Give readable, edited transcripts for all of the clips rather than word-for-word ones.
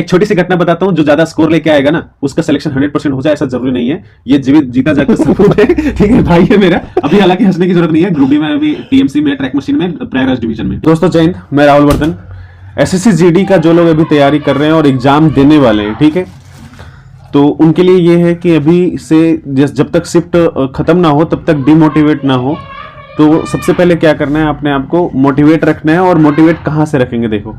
एक छोटी सी घटना बताता हूँ, जो ज्यादा स्कोर लेके आएगा ना उसका सिलेक्शन 100% हो जाए ऐसा जरूरी नहीं है, ये जीवित जीता जाकर सबूत है। ठीक है, भाई है मेरा। अभी हालांकि हंसने की जरूरत नहीं है, ग्रुप डी में अभी टीएमसी में ट्रैक मशीन में प्रयागराज डिवीजन में। दोस्तों जय हिंद, मैं राहुल वर्धन। एसएससी जीडी का जो लोग अभी तैयारी कर रहे हैं और एग्जाम देने वाले हैं, ठीक है, तो उनके लिए ये है कि अभी से जब तक शिफ्ट खत्म ना हो तब तक डिमोटिवेट ना हो। तो सबसे पहले क्या करना है, अपने आप को मोटिवेट रखना है। और मोटिवेट कहाँ से रखेंगे, देखो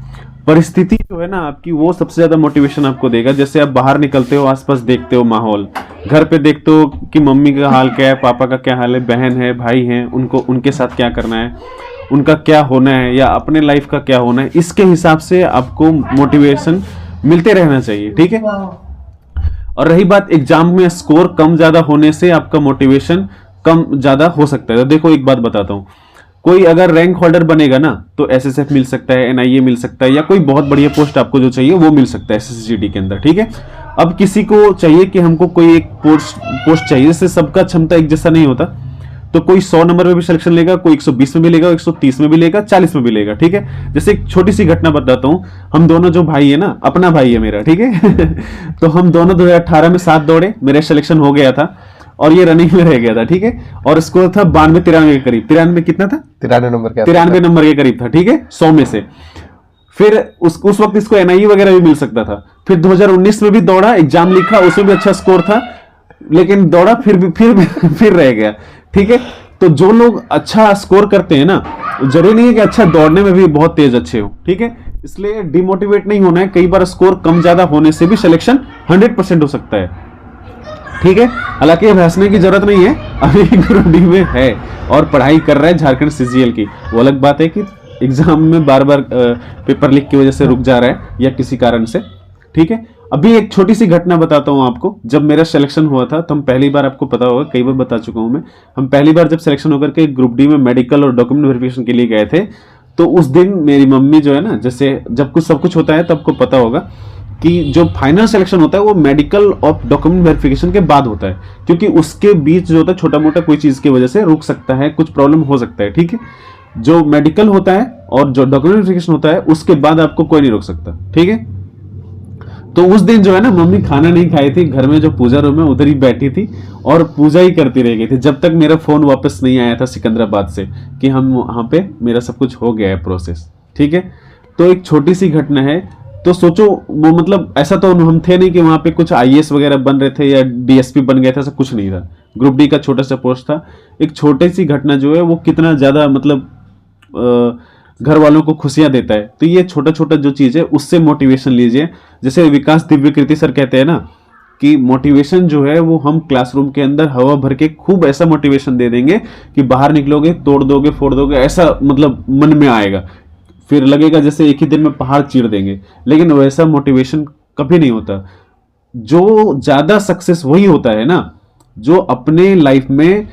परिस्थिति जो है ना आपकी, वो सबसे ज्यादा मोटिवेशन आपको देगा। जैसे आप बाहर निकलते हो, आसपास देखते हो माहौल, घर पे देखते हो कि मम्मी का हाल क्या है, पापा का क्या हाल है, बहन है, भाई है, उनके साथ क्या करना है, उनका क्या होना है, या अपने लाइफ का क्या होना है, इसके हिसाब से आपको मोटिवेशन मिलते रहना चाहिए। ठीक है, और रही बात एग्जाम में स्कोर कम ज्यादा होने से आपका मोटिवेशन कम ज्यादा हो सकता है। तो देखो एक बात बताता हूं, कोई अगर रैंक होल्डर बनेगा ना तो एसएसएफ मिल सकता है, एनआईए मिल सकता है, या कोई बहुत बढ़िया पोस्ट आपको जो चाहिए वो मिल सकता है एसएससीजीडी के अंदर। ठीक है, अब किसी को चाहिए कि हमको कोई एक पोस्ट चाहिए, जैसे सबका क्षमता एक जैसा नहीं होता, तो कोई 100 नंबर में भी सिलेक्शन लेगा, कोई 120 में भी लेगा, 130 में भी लेगा, 40 में भी लेगा। ठीक है, जैसे एक छोटी सी घटना बताता हूं, हम दोनों जो भाई है ना, अपना भाई है मेरा, ठीक है तो हम दोनों 2018 में साथ दौड़े, मेरा सिलेक्शन हो गया था और ये रनिंग में रह गया था। ठीक है, और स्कोर था 92-93 के करीब। 93 कितना था? 93 नंबर का, 93 नंबर के करीब था। ठीक है, 100 में से। फिर उस वक्त इसको एनआईए वगैरह भी मिल सकता था। फिर 2019 में भी दौड़ा, एग्जाम लिखा, उसमें भी अच्छा स्कोर था, लेकिन दौड़ा फिर रह गया। ठीक है, तो जो लोग अच्छा स्कोर करते हैं ना, जरूरी नहीं है कि अच्छा दौड़ने में भी बहुत तेज अच्छे हो। ठीक है, इसलिए डिमोटिवेट नहीं होना है। कई बार स्कोर कम ज्यादा होने से भी सिलेक्शन 100% हो सकता है। ठीक है, हालांकि अब हंसने की जरूरत नहीं है, अभी ग्रुप डी में है और पढ़ाई कर रहा है झारखंड सीजीएल की। वो अलग बात है कि एग्जाम में बार बार पेपर लीक की वजह से रुक जा रहा है या किसी कारण से। ठीक है, अभी एक छोटी सी घटना बताता हूं आपको। जब मेरा सिलेक्शन हुआ था तो हम पहली बार, आपको पता होगा कई बार बता चुका हूं मैं, हम पहली बार जब सिलेक्शन होकर के ग्रुप डी में मेडिकल और डॉक्यूमेंट वेरिफिकेशन के लिए गए थे, तो उस दिन मेरी मम्मी जो है ना, जैसे जब सब कुछ होता है तो आपको पता होगा कि जो फाइनल सिलेक्शन होता है वो मेडिकल और डॉक्यूमेंट वेरिफिकेशन के बाद होता है, क्योंकि उसके बीच जो होता है छोटा मोटा कोई चीज की वजह से रुक सकता है, कुछ प्रॉब्लम हो सकता है। ठीक है, जो मेडिकल होता है और जो डॉक्यूमेंट वेरिफिकेशन होता है उसके बाद आपको कोई नहीं रोक सकता। ठीक है, तो उस दिन जो है ना, मम्मी खाना नहीं खाई थी, घर में जो पूजा रूम है उधर ही बैठी थी और पूजा ही करती रह गई थी, जब तक मेरा फोन वापस नहीं आया था सिकंदराबाद से कि हम वहां पे मेरा सब कुछ हो गया है प्रोसेस। ठीक है, तो एक छोटी सी घटना है। तो सोचो, वो मतलब ऐसा तो हम थे नहीं कि वहां पे कुछ आईएएस वगैरह बन रहे थे या डीएसपी बन गए थे, ऐसा कुछ नहीं था। ग्रुप डी का छोटा सा पोस्ट था। एक छोटी सी घटना जो है वो कितना ज्यादा मतलब घर वालों को खुशियां देता है। तो ये छोटा छोटा जो चीज है उससे मोटिवेशन लीजिए। जैसे विकास दिव्यकृति सर कहते हैं ना कि मोटिवेशन जो है वो हम क्लासरूम के अंदर हवा भर के खूब ऐसा मोटिवेशन दे देंगे कि बाहर निकलोगे तोड़ दोगे फोड़ दोगे, ऐसा मतलब मन में आएगा, फिर लगेगा जैसे एक ही दिन में पहाड़ चीर देंगे। लेकिन वैसा मोटिवेशन कभी नहीं होता। जो ज्यादा सक्सेस वही होता है ना जो अपने लाइफ में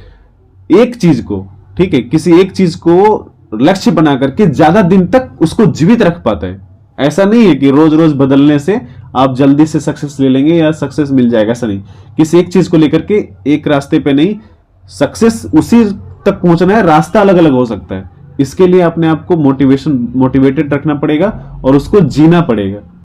एक चीज को, ठीक है, किसी एक चीज को लक्ष्य बना करके ज्यादा दिन तक उसको जीवित रख पाता है। ऐसा नहीं है कि रोज रोज बदलने से आप जल्दी से सक्सेस ले लेंगे या सक्सेस मिल जाएगा, ऐसा नहीं। किसी एक चीज को लेकर के एक रास्ते पे नहीं, सक्सेस उसी तक पहुंचना है, रास्ता अलग अलग हो सकता है। इसके लिए अपने आप को मोटिवेटेड रखना पड़ेगा और उसको जीना पड़ेगा।